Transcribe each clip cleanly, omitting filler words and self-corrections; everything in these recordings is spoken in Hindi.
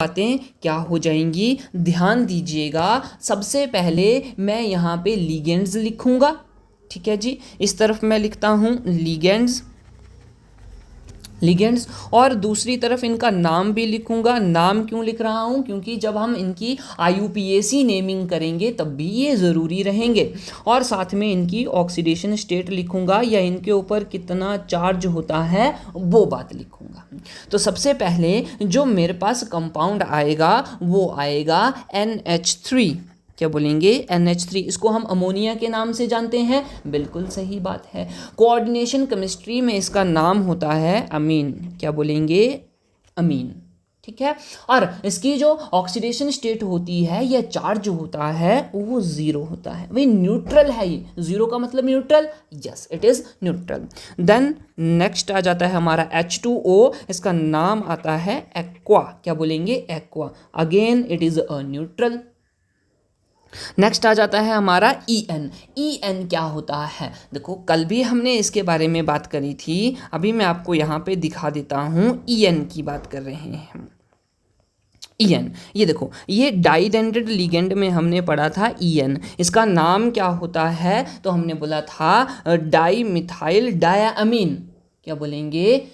बातें क्या हो जाएंगी, ध्यान दीजिएगा। सबसे पहले मैं यहाँ पे लिगेंड्स लिखूंगा, ठीक है जी। इस तरफ मैं लिखता हूँ लिगेंड्स, लिगेंड्स, और दूसरी तरफ इनका नाम भी लिखूंगा। नाम क्यों लिख रहा हूँ, क्योंकि जब हम इनकी IUPAC नेमिंग करेंगे तब भी ये ज़रूरी रहेंगे। और साथ में इनकी ऑक्सीडेशन स्टेट लिखूंगा, या इनके ऊपर कितना चार्ज होता है वो बात लिखूंगा। तो सबसे पहले जो मेरे पास कंपाउंड आएगा वो आएगा NH3। क्या बोलेंगे, NH3। इसको हम अमोनिया के नाम से जानते हैं, बिल्कुल सही बात है। कोऑर्डिनेशन केमिस्ट्री में इसका नाम होता है अमीन। क्या बोलेंगे, अमीन, ठीक है। और इसकी जो ऑक्सीडेशन स्टेट होती है या चार्ज होता है वो ज़ीरो होता है, वही न्यूट्रल है। ये ज़ीरो का मतलब neutral, yes it is neutral. Then next आ जाता है हमारा H2O। इसका नाम आता है एक्वा। क्या बोलेंगे, aqua. Again it is a neutral. Next आ जाता है हमारा EN। EN क्या होता है, देखो कल भी हमने इसके बारे में बात करी थी, अभी मैं आपको यहाँ पे दिखा देता हूँ। EN की बात कर रहे हैं हम। EN, ये देखो, ये डाइडेंटेड लिगेंड में हमने पढ़ा था EN। इसका नाम क्या होता है, तो हमने बोला था डाई मिथाइल डायामीन। क्या बोलेंगे,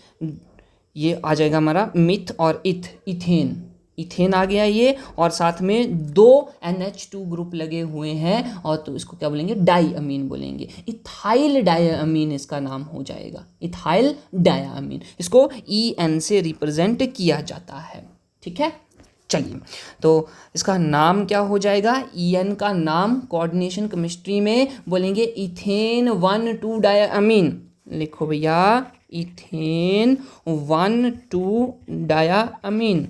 ये आ जाएगा हमारा मिथ और इथेन। इथेन आ गया ये, और साथ में 2 NH2 ग्रुप लगे हुए हैं, और तो इसको क्या बोलेंगे, डाईअमीन बोलेंगे। इथाइल डायामीन इसका नाम हो जाएगा, इथाइल डायामीन। इसको EN से रिप्रेजेंट किया जाता है, ठीक है। चलिए, तो इसका नाम क्या हो जाएगा, EN का नाम कोऑर्डिनेशन केमिस्ट्री में बोलेंगे इथेन 1,2 डायामीन। लिखो भैया, इथेन 1,2 डायामीन,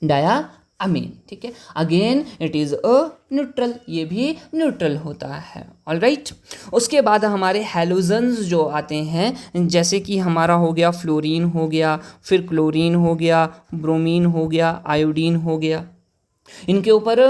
डायामीन, ठीक है। Again it is a neutral, ये भी न्यूट्रल होता है, ऑलराइट। उसके बाद हमारे हैलोजन्स जो आते हैं, जैसे कि हमारा हो गया फ्लोरीन हो गया, फिर क्लोरीन हो गया, ब्रोमीन हो गया, आयोडीन हो गया। इनके ऊपर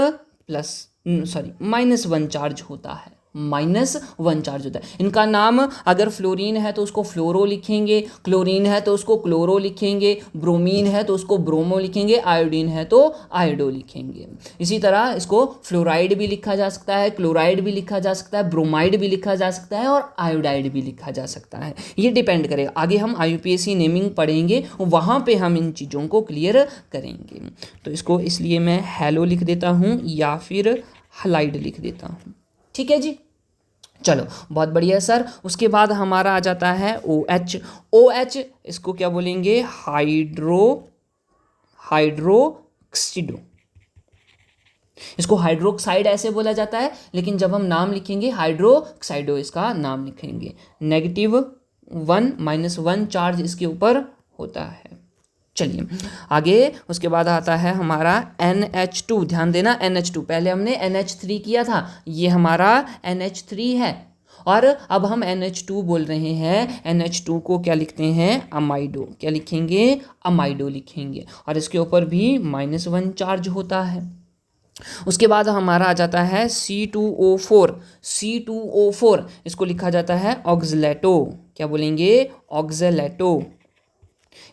-1 चार्ज होता है, -1 चार्ज होता है। इनका नाम अगर फ्लोरीन है तो उसको फ्लोरो लिखेंगे, क्लोरीन है तो उसको क्लोरो लिखेंगे, ब्रोमीन है तो उसको ब्रोमो लिखेंगे, आयोडीन है तो आयोडो लिखेंगे। इसी तरह इसको फ्लोराइड भी लिखा जा सकता है, क्लोराइड भी लिखा जा सकता है, ब्रोमाइड भी लिखा जा सकता है, और आयोडाइड भी लिखा जा सकता है। ये डिपेंड करेगा, आगे हम IUPAC नेमिंग पढ़ेंगे, वहाँ पे हम इन चीज़ों को क्लियर करेंगे। तो इसको इसलिए मैं हैलो लिख देता हूँ, या फिर हलाइड लिख देता हूँ, ठीक है जी। चलो, बहुत बढ़िया सर। उसके बाद हमारा आ जाता है OH। OH इसको क्या बोलेंगे, हाइड्रोक्सिडो। इसको हाइड्रोक्साइड ऐसे बोला जाता है, लेकिन जब हम नाम लिखेंगे हाइड्रोक्साइडो इसका नाम लिखेंगे। -1 -1 चार्ज इसके ऊपर होता है। चलिए आगे, उसके बाद आता है हमारा NH2। ध्यान देना, NH2 पहले हमने NH3 किया था, ये हमारा NH3 है, और अब हम NH2 बोल रहे हैं। NH2 को क्या लिखते हैं, अमाइडो। क्या लिखेंगे, अमाइडो लिखेंगे, और इसके ऊपर भी -1 चार्ज होता है। उसके बाद हमारा आ जाता है C2O4। C2O4 इसको लिखा जाता है ऑक्सलेटो। क्या बोलेंगे, ऑक्सलेटो।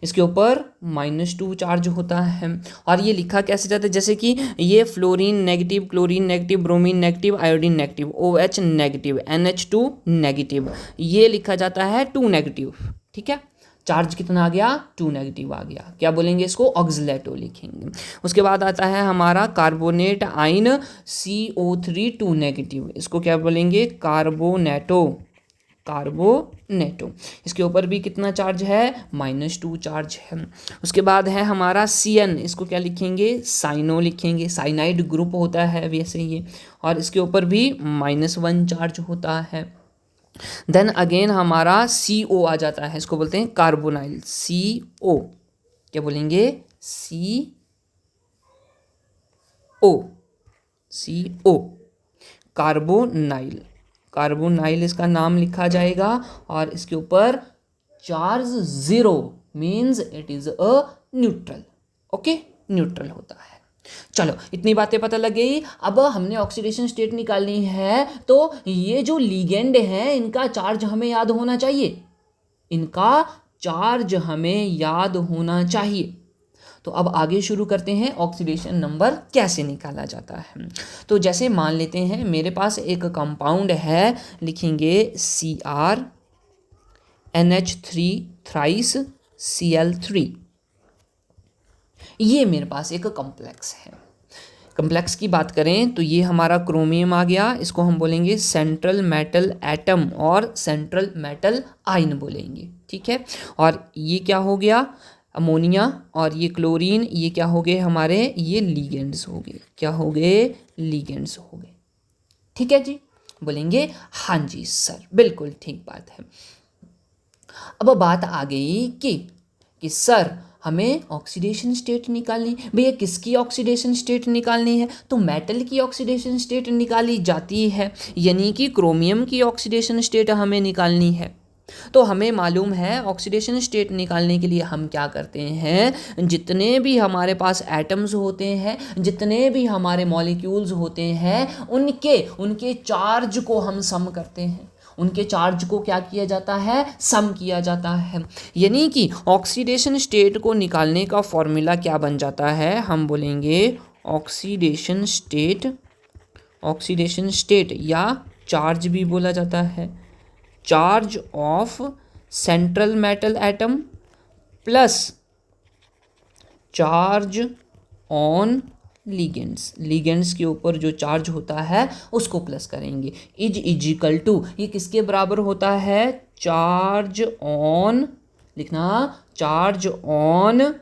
इसके ऊपर -2 चार्ज होता है, और ये लिखा कैसे जाता है, जैसे कि ये fluorine negative, chlorine negative, bromine negative, iodine negative, OH negative, NH2 negative, ये लिखा जाता है 2 नेगेटिव, ठीक है। चार्ज कितना आ गया, 2 नेगेटिव आ गया। क्या बोलेंगे, इसको ऑक्सलेटो लिखेंगे। उसके बाद आता है हमारा कार्बोनेट आइन CO3 2 नेगेटिव, इसको क्या बोलेंगे, कार्बोनेटो, कार्बोनेटो। इसके ऊपर भी कितना चार्ज है, -2 चार्ज है। उसके बाद है हमारा CN, इसको क्या लिखेंगे, साइनो लिखेंगे, साइनाइड ग्रुप होता है वैसे ये, और इसके ऊपर भी -1 चार्ज होता है। देन अगेन हमारा CO आ जाता है, इसको बोलते हैं कार्बोनाइल, CO। क्या बोलेंगे, CO, कार्बोनाइल। कार्बोनाइल इसका नाम लिखा जाएगा, और इसके ऊपर charge 0 means it is a neutral, okay, neutral होता है। चलो, इतनी बातें पता लग गई। अब हमने ऑक्सीडेशन स्टेट निकालनी है, तो ये जो लिगेंड हैं इनका चार्ज हमें याद होना चाहिए, इनका चार्ज हमें याद होना चाहिए। तो अब आगे शुरू करते हैं ऑक्सीडेशन नंबर कैसे निकाला जाता है। तो जैसे मान लेते हैं मेरे पास एक कंपाउंड है, लिखेंगे CrNH3 थ्राइस Cl3। ये मेरे पास एक कॉम्प्लेक्स है। कॉम्प्लेक्स की बात करें तो ये हमारा क्रोमियम आ गया, इसको हम बोलेंगे सेंट्रल मेटल एटम और सेंट्रल मेटल आयन बोलेंगे, ठीक है। और ये क्या हो गया, अमोनिया, और ये क्लोरीन, ये क्या हो गए हमारे, ये लीगेंड्स हो गए। क्या हो गए, लीगेंड्स हो गए, ठीक है जी। बोलेंगे हाँ जी सर, बिल्कुल ठीक बात है। अब बात आ गई कि सर हमें ऑक्सीडेशन स्टेट निकालनी, भैया किसकी ऑक्सीडेशन स्टेट निकालनी है, तो मेटल की ऑक्सीडेशन स्टेट निकाली जाती है, यानी कि क्रोमियम की ऑक्सीडेशन स्टेट हमें निकालनी है। तो हमें मालूम है ऑक्सीडेशन स्टेट निकालने के लिए हम क्या करते हैं, जितने भी हमारे पास एटम्स होते हैं, जितने भी हमारे मॉलिक्यूल्स होते हैं, उनके चार्ज को हम सम करते हैं। उनके चार्ज को क्या किया जाता है, सम किया जाता है। यानी कि ऑक्सीडेशन स्टेट को निकालने का फॉर्मूला क्या बन जाता है, हम बोलेंगे ऑक्सीडेशन स्टेट या चार्ज भी बोला जाता है, charge of central metal atom plus charge on ligands के ऊपर जो चार्ज होता है उसको प्लस करेंगे। इज इक्वल टू, ये किसके बराबर होता है, चार्ज ऑन, लिखना चार्ज ऑन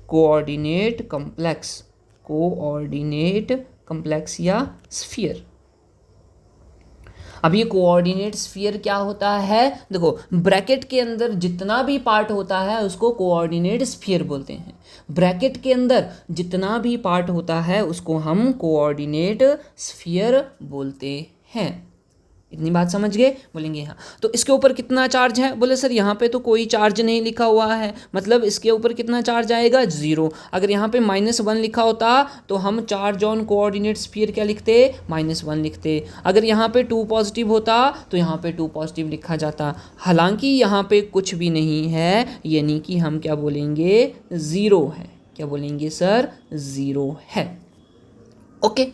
कोऑर्डिनेट कॉम्प्लेक्स या स्फीयर। अब ये कोऑर्डिनेट स्फीयर क्या होता है, देखो ब्रैकेट के अंदर जितना भी पार्ट होता है उसको कोऑर्डिनेट स्फीयर बोलते हैं। ब्रैकेट के अंदर जितना भी पार्ट होता है उसको हम कोऑर्डिनेट स्फीयर बोलते हैं। इतनी बात समझ गए, बोलेंगे हाँ। तो इसके ऊपर कितना चार्ज है, बोले सर यहाँ पे तो कोई चार्ज नहीं लिखा हुआ है, मतलब इसके ऊपर कितना चार्ज आएगा, 0। अगर यहाँ पे -1 लिखा होता तो हम चार्ज ऑन कोऑर्डिनेट स्फीयर क्या लिखते, -1 लिखते। अगर यहाँ पे 2 पॉजिटिव होता तो यहाँ पे 2 पॉजिटिव लिखा जाता। हालांकि यहाँ पे कुछ भी नहीं है, यानी कि हम क्या बोलेंगे, 0 है। क्या बोलेंगे सर, 0 है। ओके,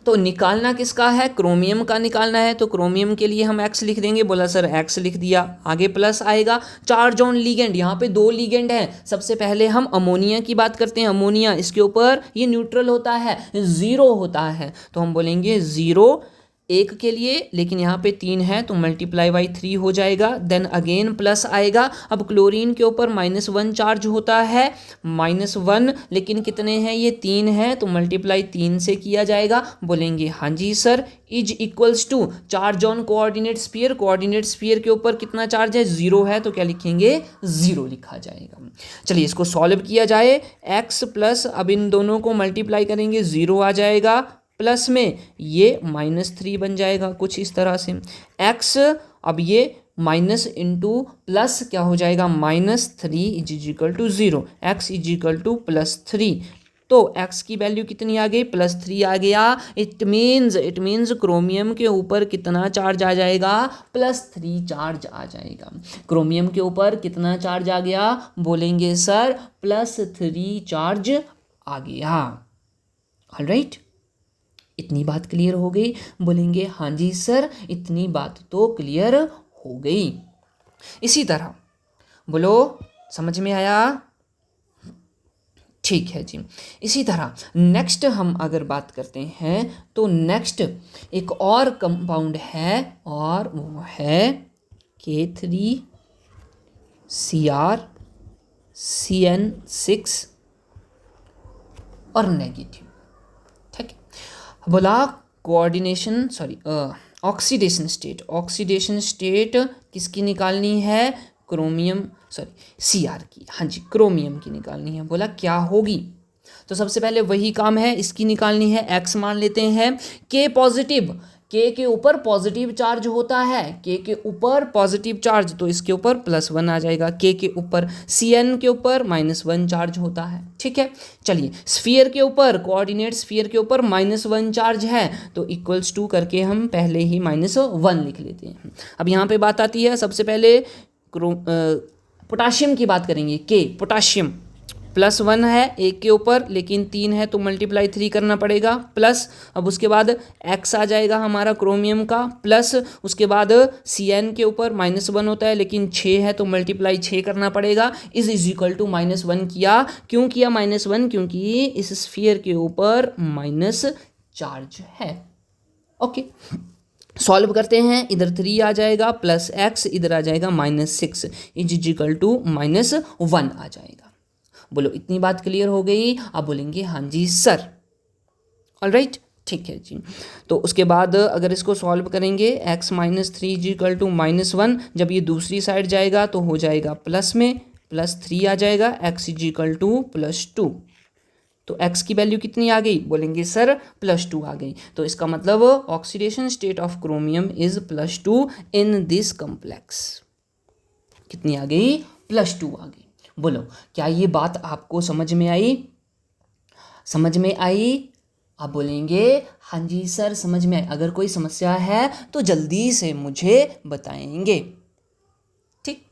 तो निकालना किसका है, क्रोमियम का निकालना है। तो क्रोमियम के लिए हम X लिख देंगे, बोला सर X लिख दिया, आगे प्लस आएगा। चार्ज ऑन लीगेंड, यहाँ पे 2 लीगेंड हैं। सबसे पहले हम अमोनिया की बात करते हैं। अमोनिया, इसके ऊपर ये न्यूट्रल होता है, 0 होता है, तो हम बोलेंगे 0 1 के लिए, लेकिन यहाँ पे 3 है तो मल्टीप्लाई बाई 3 हो जाएगा। देन अगेन प्लस आएगा। अब क्लोरीन के ऊपर -1 चार्ज होता है, -1, लेकिन कितने हैं, ये 3 है तो मल्टीप्लाई 3 से किया जाएगा। बोलेंगे हाँ जी sir. Is equals to charge on coordinate sphere के ऊपर कितना चार्ज है, 0 है, तो क्या लिखेंगे, 0 लिखा जाएगा। चलिए इसको सॉल्व किया जाए। x प्लस, अब इन दोनों को मल्टीप्लाई करेंगे, 0 आ जाएगा, प्लस में ये -3 बन जाएगा कुछ इस तरह से। x, अब ये माइनस इंटू प्लस क्या हो जाएगा, -3 is equal to 0। x is equal to +3, तो x की वैल्यू कितनी आ गई, +3 आ गया। इट मीन्स क्रोमियम के ऊपर कितना चार्ज आ जाएगा, +3 चार्ज आ जाएगा। क्रोमियम के ऊपर कितना चार्ज आ गया, बोलेंगे सर +3 चार्ज आ गया। ऑलराइट, इतनी बात क्लियर हो गई, बोलेंगे हाँ जी सर, इतनी बात तो क्लियर हो गई। इसी तरह बोलो, समझ में आया, ठीक है जी। इसी तरह नेक्स्ट हम अगर बात करते हैं तो नेक्स्ट एक और कंपाउंड है और वो है K3CrCN6 और नेगेटिव, ठीक है। बोला ऑक्सीडेशन स्टेट किसकी निकालनी है, Cr की, हाँ जी क्रोमियम की निकालनी है। बोला क्या होगी, तो सबसे पहले वही काम है, इसकी निकालनी है। X मान लेते हैं, K पॉजिटिव, K के ऊपर पॉजिटिव चार्ज होता है, K के ऊपर पॉजिटिव चार्ज, तो इसके ऊपर +1 आ जाएगा। K के ऊपर, Cn के ऊपर -1 चार्ज होता है, ठीक है। चलिए स्फीयर के ऊपर, कोऑर्डिनेट स्फीयर के ऊपर -1 चार्ज है, तो इक्वल्स टू करके हम पहले ही -1 लिख लेते हैं। अब यहाँ पे बात आती है, सबसे पहले पोटाशियम की बात करेंगे, के पोटाशियम +1 है एक के ऊपर, लेकिन 3 है तो मल्टीप्लाई 3 करना पड़ेगा, प्लस अब उसके बाद x आ जाएगा हमारा क्रोमियम का, प्लस उसके बाद Cn के ऊपर -1 होता है लेकिन 6 है तो मल्टीप्लाई 6 करना पड़ेगा, इज इक्वल टू -1 किया। क्यों किया -1? क्योंकि इस स्फीयर के ऊपर माइनस चार्ज है। ओके, सॉल्व करते हैं, इधर 3 आ जाएगा प्लस x, इधर आ जाएगा -6, इज इक्वल टू -1 आ जाएगा। बोलो इतनी बात क्लियर हो गई? आप बोलेंगे हाँ जी सर। ऑलराइट, ठीक है जी। तो उसके बाद अगर इसको सॉल्व करेंगे x -3 इज इक्वल टू -1, जब ये दूसरी साइड जाएगा तो हो जाएगा प्लस में, +3 आ जाएगा, x इज इक्वल टू +2। तो x की वैल्यू कितनी आ गई? बोलेंगे सर +2 आ गई। तो इसका मतलब oxidation state of chromium is +2 in this complex. कितनी आ गई? +2 आ गई। बोलो क्या ये बात आपको समझ में आई? समझ में आई? आप बोलेंगे हाँ जी सर समझ में आई। अगर कोई समस्या है तो जल्दी से मुझे बताएंगे। ठीक,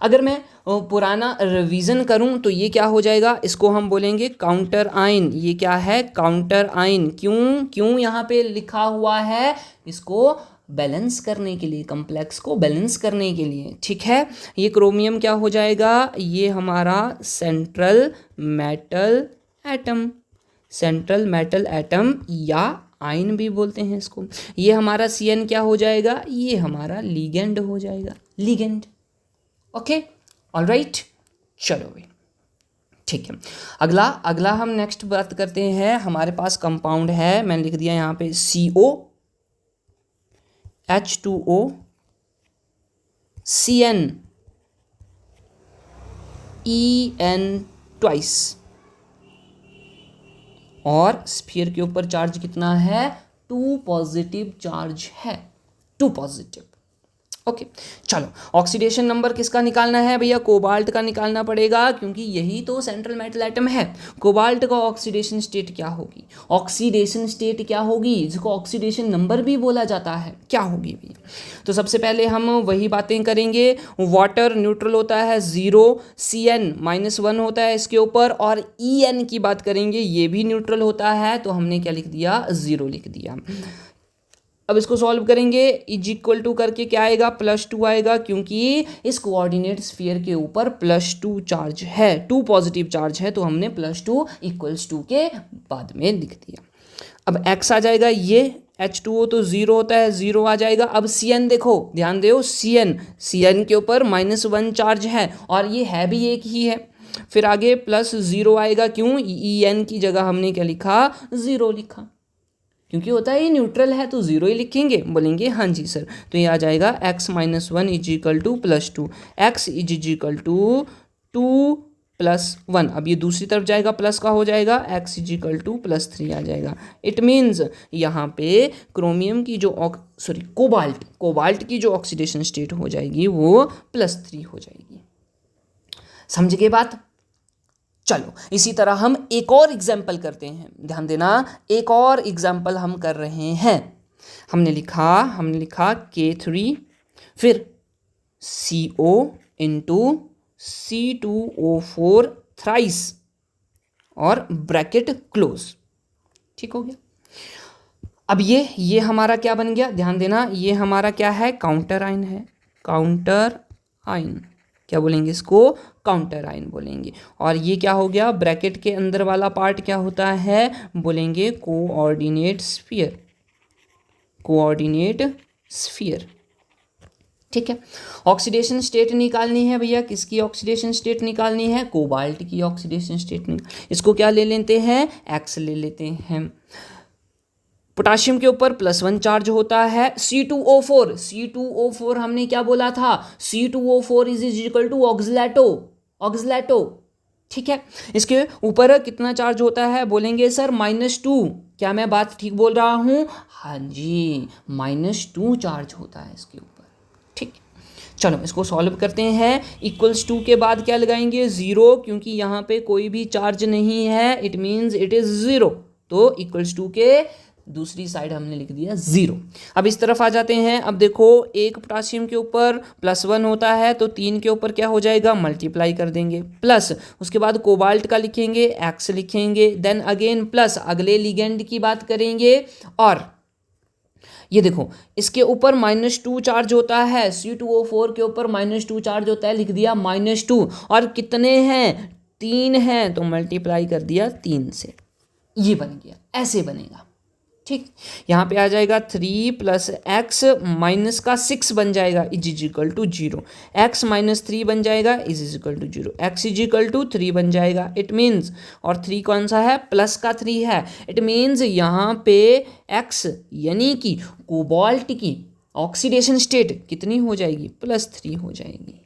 अगर मैं पुराना रिवीजन करूं तो ये क्या हो जाएगा? इसको हम बोलेंगे काउंटर आयन। ये क्या है? Counter ion. क्यों यहाँ पे लिखा हुआ है? इसको बैलेंस करने के लिए, कॉम्प्लेक्स को बैलेंस करने के लिए। ठीक है, ये क्रोमियम क्या हो जाएगा? ये हमारा central metal atom, central metal atom या आयन भी बोलते हैं इसको। ये हमारा Cn क्या हो जाएगा? ये हमारा लिगेंड हो जाएगा, लिगेंड। ओके, ऑलराइट, चलो भाई ठीक है। अगला हम नेक्स्ट बात करते हैं। हमारे पास कंपाउंड है, मैंने लिख दिया यहाँ पे CO, H2O, Cn, En twice, और स्फीयर के ऊपर चार्ज कितना है? 2 पॉजिटिव चार्ज है, 2 पॉजिटिव। ओके, चलो ऑक्सीडेशन नंबर किसका निकालना है भैया? कोबाल्ट का निकालना पड़ेगा, क्योंकि यही तो सेंट्रल मेटल एटम है। कोबाल्ट का ऑक्सीडेशन स्टेट क्या होगी? ऑक्सीडेशन स्टेट क्या होगी, जिसको ऑक्सीडेशन नंबर भी बोला जाता है, क्या होगी भैया? तो सबसे पहले हम वही बातें करेंगे। वाटर न्यूट्रल होता है 0, Cn -1 होता है इसके ऊपर, और En की बात करेंगे, ये भी न्यूट्रल होता है, तो हमने क्या लिख दिया? 0 लिख दिया। अब इसको सॉल्व करेंगे, इज इक्वल टू करके क्या आएगा? +2 आएगा, क्योंकि इस कोऑर्डिनेट स्फीयर के ऊपर +2 चार्ज है, 2 पॉजिटिव चार्ज है, तो हमने +2 = 2 के बाद में लिख दिया। अब x आ जाएगा, ये H2O तो 0 होता है, 0 आ जाएगा। अब Cn देखो, ध्यान दो, Cn के ऊपर -1 चार्ज है, और ये है भी एक ही है। फिर आगे +0 आएगा, क्यों? En की जगह हमने क्या लिखा? 0 लिखा, क्योंकि होता है ये न्यूट्रल है तो 0 ही लिखेंगे। बोलेंगे हाँ जी सर। तो ये आ जाएगा x -1 is equal to +2, x is equal to 2 + 1। अब ये दूसरी तरफ जाएगा, प्लस का हो जाएगा, x इज इक्वल टू +3 आ जाएगा। इट मीन्स यहाँ पे क्रोमियम की जो कोबाल्ट की जो ऑक्सीडेशन स्टेट हो जाएगी वो +3 हो जाएगी। समझ गए बात? चलो इसी तरह हम एक और एग्जाम्पल करते हैं, ध्यान देना, एक और एग्जाम्पल हम कर रहे हैं। हमने लिखा K3, फिर CO इंटू C2O4 थ्राइस, और ब्रैकेट क्लोज। ठीक हो गया। अब ये हमारा क्या बन गया? ध्यान देना, ये हमारा क्या है? काउंटर आयन है, काउंटर आयन। क्या बोलेंगे इसको? काउंटर आयन बोलेंगे। और ये क्या हो गया? ब्रैकेट के अंदर वाला पार्ट क्या होता है? बोलेंगे कोऑर्डिनेट स्फीयर, कोऑर्डिनेट स्फीयर। ठीक है, ऑक्सीडेशन स्टेट निकालनी है भैया। किसकी ऑक्सीडेशन स्टेट निकालनी है? कोबाल्ट की ऑक्सीडेशन स्टेट इसको क्या ले लेते हैं? X ले लेते हैं। पोटाशियम के ऊपर +1 चार्ज होता है। C2O4 हमने क्या बोला था? C2O4 is equal to ऑक्सलेटो। ठीक है, इसके ऊपर कितना चार्ज होता है? बोलेंगे सर -2। क्या मैं बात ठीक बोल रहा हूँ? हाँ जी, -2 चार्ज होता है इसके ऊपर। ठीक, चलो इसको सॉल्व करते हैं। =2 के बाद क्या लगाएंगे? 0, क्योंकि यहाँ पे कोई भी चार्ज नहीं है, इट मीन्स इट इज 0। तो =2 के दूसरी साइड हमने लिख दिया 0। अब इस तरफ आ जाते हैं। अब देखो एक पोटाशियम के ऊपर +1 होता है तो 3 के ऊपर क्या हो जाएगा, मल्टीप्लाई कर देंगे, प्लस उसके बाद कोबाल्ट का लिखेंगे, X लिखेंगे, देन अगेन प्लस अगले लिगेंड की बात करेंगे, और ये देखो इसके ऊपर -2 चार्ज होता है, C2O4 के ऊपर -2 चार्ज होता है, लिख दिया -2, और कितने हैं, 3 हैं, तो मल्टीप्लाई कर दिया 3 से, ये बन गया, ऐसे बनेगा। ठीक, यहाँ पे आ जाएगा 3 + x माइनस का 6 बन जाएगा =0, x - 3 बन जाएगा =0, x = 3 बन जाएगा। इट मीन्स, और 3 कौन सा है, प्लस का 3 है, इट मीन्स यहाँ पे x यानी कि कोबाल्ट की ऑक्सीडेशन स्टेट कितनी हो जाएगी, +3 हो जाएगी।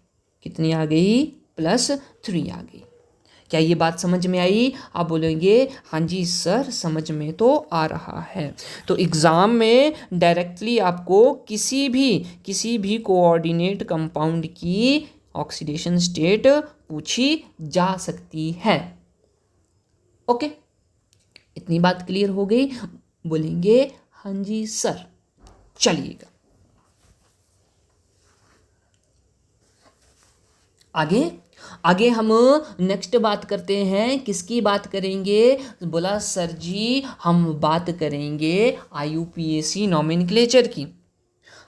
कितनी आ गई, +3 आ गई। क्या ये बात समझ में आई? आप बोलेंगे हाँ जी सर समझ में तो आ रहा है। तो एग्ज़ाम में डायरेक्टली आपको किसी भी कोऑर्डिनेट कंपाउंड की ऑक्सीडेशन स्टेट पूछी जा सकती है। ओके, इतनी बात क्लियर हो गई? बोलेंगे हाँ जी सर। चलिएगा आगे हम नेक्स्ट बात करते हैं, किसकी बात करेंगे? बोला सर जी हम बात करेंगे IUPAC नॉमेनक्लेचर की।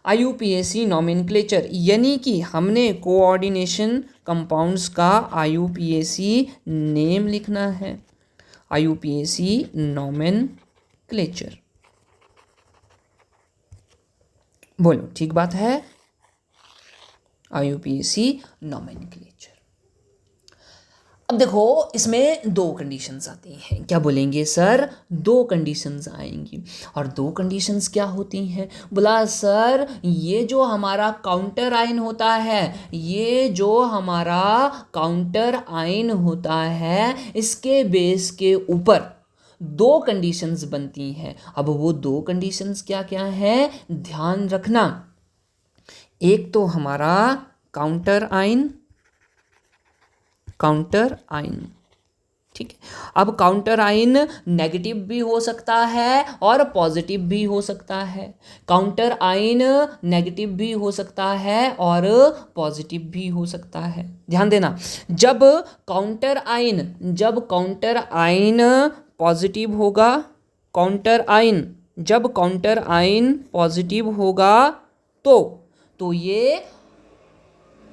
IUPAC नॉमेनक्लेचर यानी कि हमने कोऑर्डिनेशन कंपाउंड्स का IUPAC नेम लिखना है। IUPAC नॉमेनक्लेचर, बोलो ठीक बात है। IUPAC nomenclature. अब देखो इसमें 2 कंडीशंस आती हैं। क्या बोलेंगे सर? 2 कंडीशंस आएंगी। और 2 कंडीशंस क्या होती हैं? बोला सर ये जो हमारा काउंटर आयन होता है, ये जो हमारा काउंटर आयन होता है, इसके बेस के ऊपर 2 कंडीशंस बनती हैं। अब वो 2 कंडीशंस क्या क्या हैं, ध्यान रखना। एक तो हमारा काउंटर आयन, ठीक है। अब काउंटर आयन नेगेटिव भी हो सकता है और पॉजिटिव भी हो सकता है। काउंटर आयन नेगेटिव भी हो सकता है और पॉजिटिव भी हो सकता है। ध्यान देना, जब काउंटर आयन पॉजिटिव होगा, जब काउंटर आयन पॉजिटिव होगा तो ये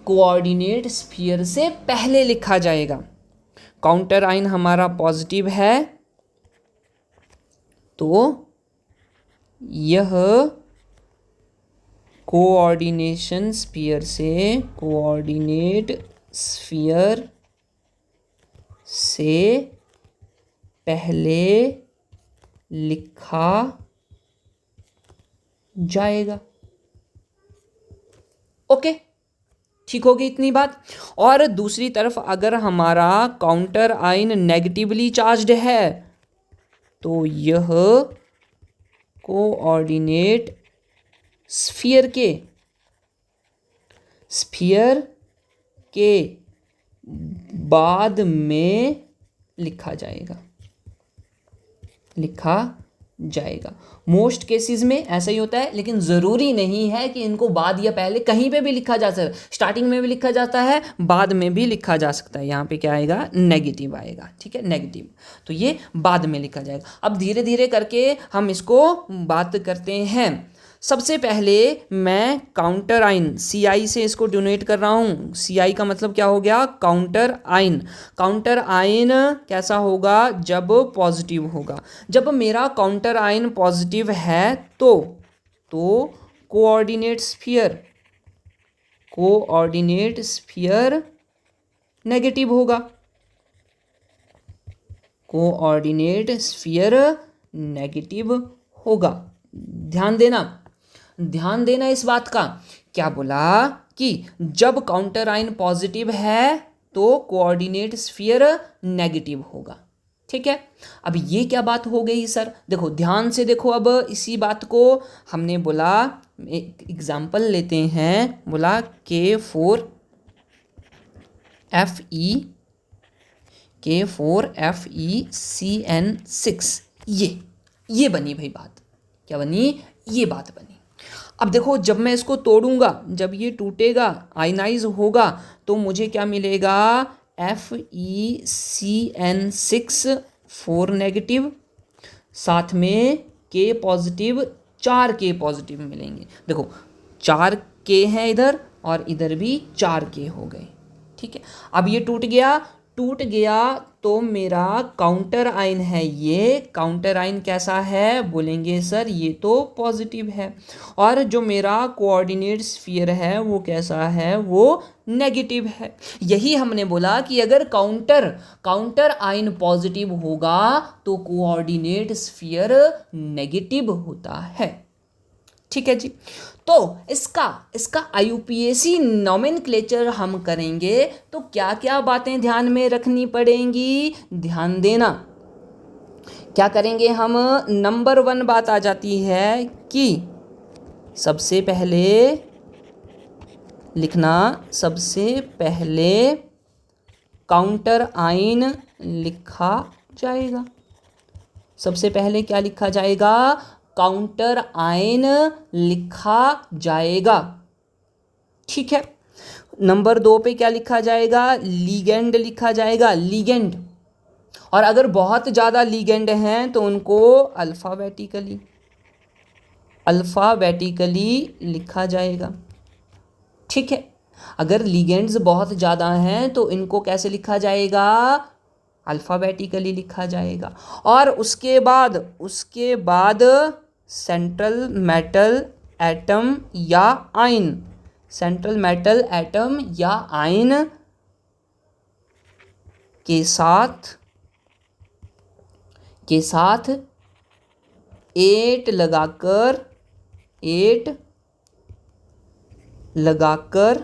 कोऑर्डिनेट स्फीयर से पहले लिखा जाएगा। काउंटर आयन हमारा पॉजिटिव है तो यह कोऑर्डिनेट स्फीयर से पहले लिखा जाएगा। ओके, ठीक होगी इतनी बात। और दूसरी तरफ अगर हमारा काउंटर आयन नेगेटिवली चार्ज्ड है तो यह कोऑर्डिनेट स्फीयर के बाद में लिखा जाएगा। मोस्ट केसेस में ऐसा ही होता है, लेकिन ज़रूरी नहीं है कि इनको बाद या पहले, कहीं पे भी लिखा जा सकता है। स्टार्टिंग में भी लिखा जाता है, बाद में भी लिखा जा सकता है। यहाँ पे क्या आएगा, नेगेटिव आएगा। ठीक है, नेगेटिव, तो ये बाद में लिखा जाएगा। अब धीरे धीरे करके हम इसको बात करते हैं। सबसे पहले मैं काउंटर आयन CI से इसको डोनेट कर रहा हूँ। CI का मतलब क्या हो गया, काउंटर आयन। काउंटर आयन कैसा होगा, जब पॉजिटिव होगा। जब मेरा काउंटर आयन पॉजिटिव है तो कोऑर्डिनेट स्फीयर नेगेटिव होगा। कोऑर्डिनेट स्फीयर नेगेटिव होगा। ध्यान देना इस बात का। क्या बोला कि जब काउंटर आयन पॉजिटिव है तो कोऑर्डिनेट स्फीयर नेगेटिव होगा। ठीक है, अब ये क्या बात हो गई सर? देखो ध्यान से देखो। अब इसी बात को हमने बोला, एक एग्जाम्पल लेते हैं। बोला K4FeCN6, ये बनी भाई बात। क्या बनी, ये बात बनी। अब देखो जब मैं इसको तोड़ूंगा, जब ये टूटेगा, आयनाइज होगा, तो मुझे क्या मिलेगा, FeCN6 4 नेगेटिव, साथ में K पॉजिटिव, 4 K पॉजिटिव मिलेंगे। देखो 4 K हैं इधर और इधर भी 4 K हो गए। ठीक है, अब ये टूट गया तो मेरा काउंटर आयन है, ये काउंटर आयन कैसा है, बोलेंगे सर ये तो पॉजिटिव है। और जो मेरा कोऑर्डिनेट स्फीयर है वो कैसा है, वो नेगेटिव है। यही हमने बोला कि अगर काउंटर आयन पॉजिटिव होगा तो कोऑर्डिनेट स्फीयर नेगेटिव होता है। ठीक है जी, तो इसका IUPAC नॉमेनक्लेचर हम करेंगे तो क्या क्या बातें ध्यान में रखनी पड़ेंगी, ध्यान देना। क्या करेंगे हम, नंबर 1 बात आ जाती है कि सबसे पहले लिखना, सबसे पहले काउंटर आयन लिखा जाएगा। सबसे पहले क्या लिखा जाएगा, काउंटर आयन लिखा जाएगा। ठीक है, नंबर 2 पे क्या लिखा जाएगा, लीगेंड लिखा जाएगा, लीगेंड। और अगर बहुत ज़्यादा लीगेंड हैं तो उनको अल्फ़ाबेटिकली लिखा जाएगा। ठीक है, अगर लीगेंड्स बहुत ज़्यादा हैं तो इनको कैसे लिखा जाएगा, अल्फ़ाबेटिकली लिखा जाएगा। और उसके बाद सेंट्रल मेटल एटम या आयन, सेंट्रल मेटल एटम या आयन के साथ 8 लगाकर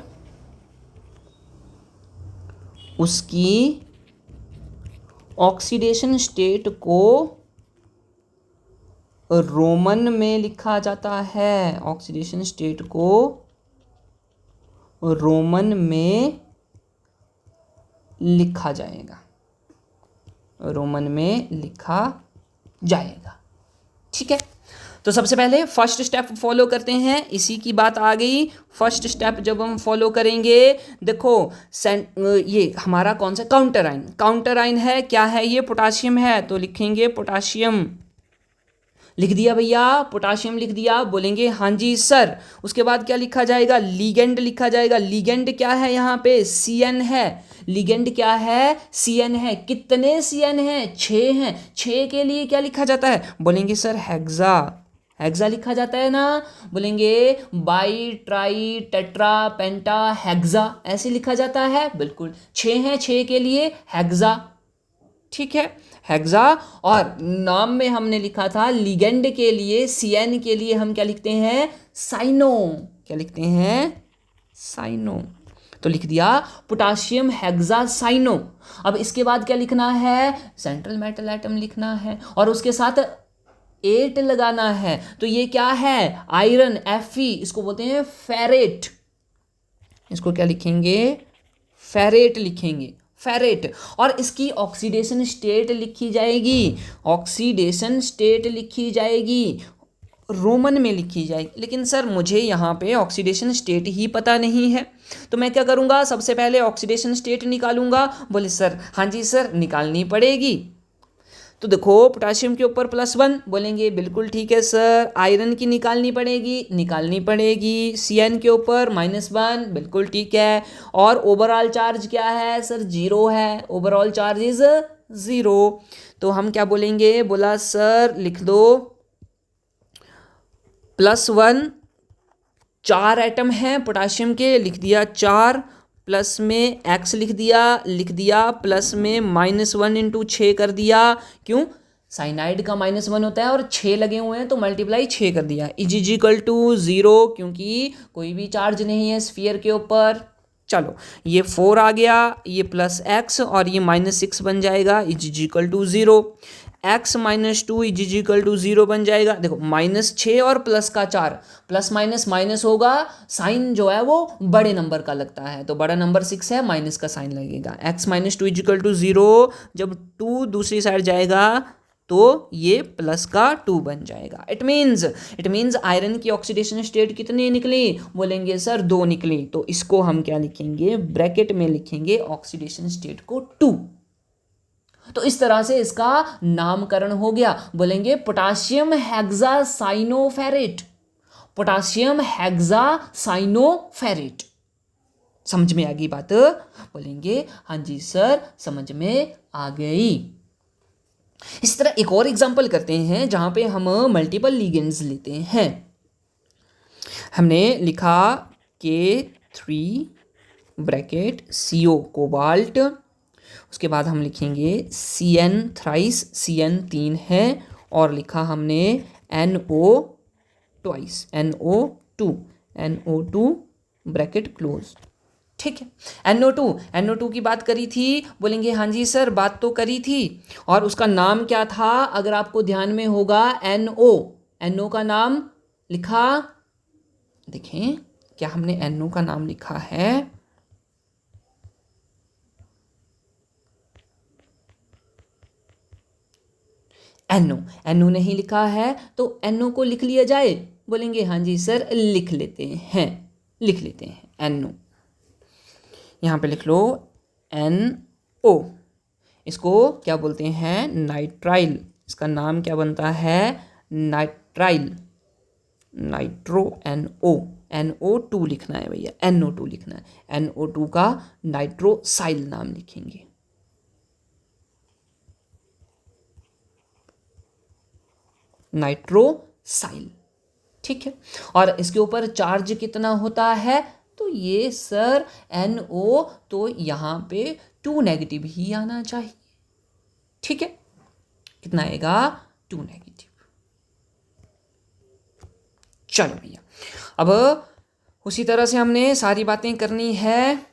उसकी ऑक्सीडेशन स्टेट को रोमन में लिखा जाता है। ऑक्सीडेशन स्टेट को रोमन में लिखा जाएगा, रोमन में लिखा जाएगा। ठीक है, तो सबसे पहले फर्स्ट स्टेप फॉलो करते हैं, इसी की बात आ गई। फर्स्ट स्टेप जब हम फॉलो करेंगे, देखो ये हमारा कौन सा काउंटर आयन है, क्या है ये, पोटाशियम है, तो लिखेंगे पोटाशियम। लिख दिया भैया, पोटाशियम लिख दिया, बोलेंगे हाँ जी सर। उसके बाद क्या लिखा जाएगा, लीगेंड लिखा जाएगा। लीगेंड क्या है, यहाँ पे CN है। लीगेंड क्या है, CN है। कितने CN हैं, 6 हैं। 6 के लिए क्या लिखा जाता है, बोलेंगे सर हेक्सा लिखा जाता है ना। बोलेंगे by try tetra penta hexa, ऐसे लिखा जाता है, बिल्कुल 6 हैं, 6 के लिए हेक्सा। ठीक है, हेक्सा। और नाम में हमने लिखा था लिगेंड के लिए, CN के लिए हम क्या लिखते हैं, साइनो। क्या लिखते हैं, साइनो। तो लिख दिया पोटाशियम हेक्सासाइनो। अब इसके बाद क्या लिखना है, सेंट्रल मेटल एटम लिखना है और उसके साथ 8 लगाना है। तो ये क्या है, आयरन, Fe, इसको बोलते हैं फेरेट। इसको क्या लिखेंगे, फेरेट लिखेंगे, फेरेट। और इसकी ऑक्सीडेशन स्टेट लिखी जाएगी, ऑक्सीडेशन स्टेट लिखी जाएगी, रोमन में लिखी जाएगी। लेकिन सर मुझे यहाँ पे ऑक्सीडेशन स्टेट ही पता नहीं है, तो मैं क्या करूँगा, सबसे पहले ऑक्सीडेशन स्टेट निकालूंगा। बोले सर हाँ जी सर, निकालनी पड़ेगी। तो देखो पोटाशियम के ऊपर +1, बोलेंगे बिल्कुल ठीक है सर। आयरन की निकालनी पड़ेगी। CN के ऊपर -1, बिल्कुल ठीक है। और ओवरऑल चार्ज क्या है सर, 0 है। Overall charge is 0। तो हम क्या बोलेंगे, बोला सर लिख दो +1, 4 एटम हैं पोटाशियम के, लिख दिया 4, प्लस में X लिख दिया, प्लस में -1 × 6 कर दिया। क्यों, साइनाइड का -1 होता है और 6 लगे हुए हैं तो मल्टीप्लाई 6 कर दिया। = 0, क्योंकि कोई भी चार्ज नहीं है स्फीयर के ऊपर। चलो ये 4 आ गया, ये +X और ये -6 बन जाएगा, = 0। X - 2 = 0 बन जाएगा। देखो -6 और +4, प्लस माइनस माइनस होगा, साइन जो है वो बड़े नंबर का लगता है, तो बड़ा नंबर 6 है, माइनस का साइन लगेगा। X - 2 = 0। जब 2 दूसरी साइड जाएगा तो ये प्लस का 2 बन जाएगा। इट मीन्स आयरन की ऑक्सीडेशन स्टेट कितनी निकली? बोलेंगे सर 2 निकली। तो इसको हम क्या लिखेंगे? ब्रैकेट में लिखेंगे ऑक्सीडेशन स्टेट को 2। तो इस तरह से इसका नामकरण हो गया। बोलेंगे पोटाशियम हेक्सासाइनोफेरेट, पोटाशियम हेक्सासाइनोफेरेट। समझ में आ गई बात? बोलेंगे हाँ जी सर समझ में आ गई। इस तरह एक और एग्जांपल करते हैं जहां पे हम मल्टीपल लिगेंड्स लेते हैं। हमने लिखा K3 ब्रैकेट CO कोबाल्ट, उसके बाद हम लिखेंगे CN थ्राइस, CN 3 है, और लिखा हमने NO twice, NO2 bracket close. ठीक है, NO2 की बात करी थी। बोलेंगे हाँ जी सर बात तो करी थी, और उसका नाम क्या था? अगर आपको ध्यान में होगा NO का नाम लिखा, देखें क्या हमने NO का नाम लिखा है? NO नहीं लिखा है तो NO को लिख लिया जाए। बोलेंगे हाँ जी सर लिख लेते हैं NO। यहाँ पे लिख लो NO। इसको क्या बोलते हैं? नाइट्राइल। इसका नाम क्या बनता है? नाइट्राइल, नाइट्रो NO2 लिखना है भैया, NO2 लिखना है। NO2 का नाइट्रोसाइल नाम लिखेंगे। नाइट्रोसाइल। ठीक है, और इसके ऊपर चार्ज कितना होता है? तो ये सर NO, तो यहाँ पे 2 नेगेटिव ही आना चाहिए। ठीक है, कितना आएगा? 2 नेगेटिव। चलो भैया, अब उसी तरह से हमने सारी बातें करनी है।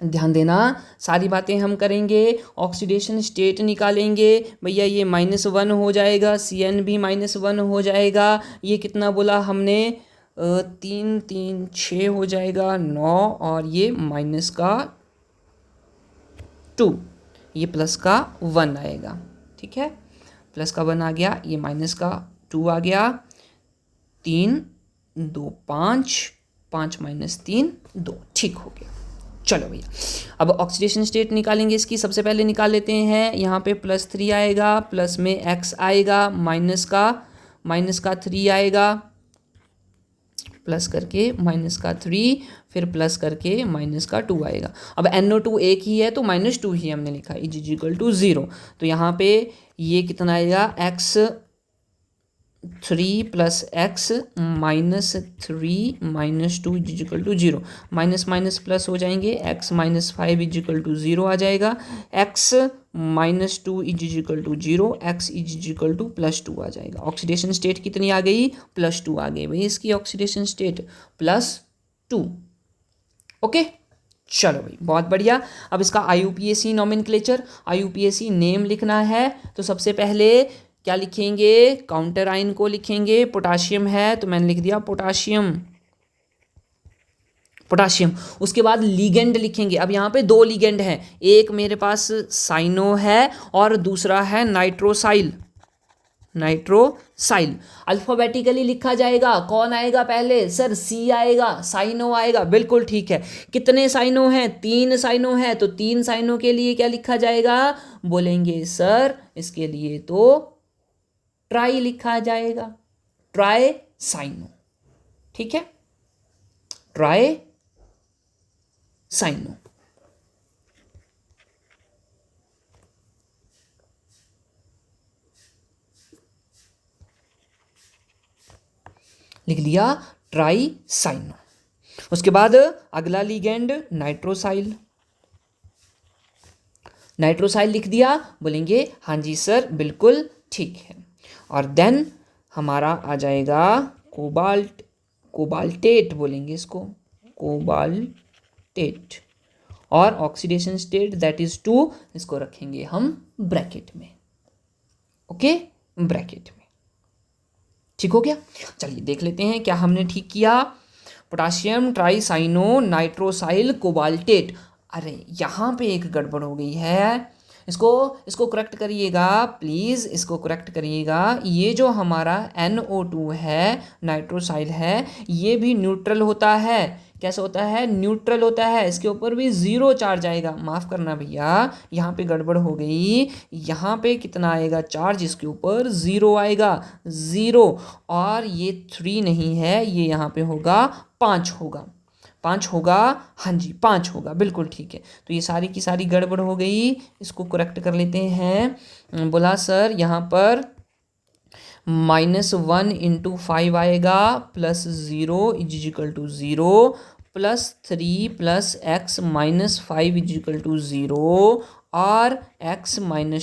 ध्यान देना, सारी बातें हम करेंगे। ऑक्सीडेशन स्टेट निकालेंगे भैया, ये -1 हो जाएगा, CN भी -1 हो जाएगा। ये कितना बोला हमने? 3 3 6 हो जाएगा 9, और ये -2, ये +1 आएगा। ठीक है, +1 आ गया, ये -2 आ गया। 3 2 5, 5 -3 2, ठीक हो गया। चलो भैया, अब ऑक्सीडेशन स्टेट निकालेंगे इसकी। सबसे पहले निकाल लेते हैं। यहाँ पे +3 आएगा, प्लस में X आएगा, माइनस का 3 आएगा, प्लस करके -3, फिर प्लस करके -2 आएगा। अब NO2 एक ही है तो -2 ही हमने लिखा, =0। तो यहाँ पे ये कितना आएगा? X3 + X -3 -2 =0। Minus minus plus हो जाएंगे, X -5 =0 आ जाएगा। X -2 =0, X +2 आ जाएगा। ऑक्सीडेशन स्टेट कितनी आ गई? +2 आ गई भाई इसकी ऑक्सीडेशन स्टेट, +2। ओके, चलो भाई बहुत बढ़िया। अब इसका IUPAC नोमेनक्लेचर, IUPAC नेम लिखना है। तो सबसे पहले क्या लिखेंगे? काउंटर आयन को लिखेंगे। पोटाशियम है तो मैंने लिख दिया पोटाशियम। उसके बाद लीगेंड लिखेंगे। अब यहाँ पे 2 लीगेंड हैं, एक मेरे पास साइनो है और दूसरा है नाइट्रोसाइल। अल्फाबेटिकली लिखा जाएगा। कौन आएगा पहले? सर C आएगा, साइनो आएगा। बिल्कुल ठीक है। कितने साइनो हैं? 3 साइनो हैं। तो 3 साइनो के लिए क्या लिखा जाएगा? बोलेंगे सर इसके लिए तो ट्राई लिखा जाएगा, ट्राई साइनो। ठीक है, ट्राई साइनो। लिख लिया ट्राई साइनो। उसके बाद अगला लीगेंड नाइट्रोसाइल लिख दिया। बोलेंगे हाँ जी सर बिल्कुल ठीक है। और देन हमारा आ जाएगा कोबाल्टेट, बोलेंगे इसको कोबाल्टेट, और ऑक्सीडेशन स्टेट दैट इज 2, इसको रखेंगे हम ब्रैकेट में। ओके, ब्रैकेट में। ठीक हो गया। चलिए देख लेते हैं क्या हमने ठीक किया। Potassium tricyano nitrosyl cobaltate. अरे यहाँ पे एक गड़बड़ हो गई है। इसको इसको करेक्ट करिएगा प्लीज़, इसको करेक्ट करिएगा। ये जो हमारा NO2 है, नाइट्रोसाइल है, ये भी न्यूट्रल होता है। कैसे होता है? न्यूट्रल होता है। इसके ऊपर भी ज़ीरो चार्ज आएगा। माफ़ करना भैया, यहाँ पे गड़बड़ हो गई। यहाँ पे कितना आएगा चार्ज? इसके ऊपर ज़ीरो आएगा, ज़ीरो। और ये 3 नहीं है, ये यहाँ पे होगा 5 होगा, 5 होगा। हाँ जी 5 होगा, बिल्कुल ठीक है। तो ये सारी की सारी गड़बड़ हो गई, इसको करेक्ट कर लेते हैं। बोला सर यहाँ पर -1 × 5 आएगा प्लस 0 = 0, +3 + x - 5 = 0, और x -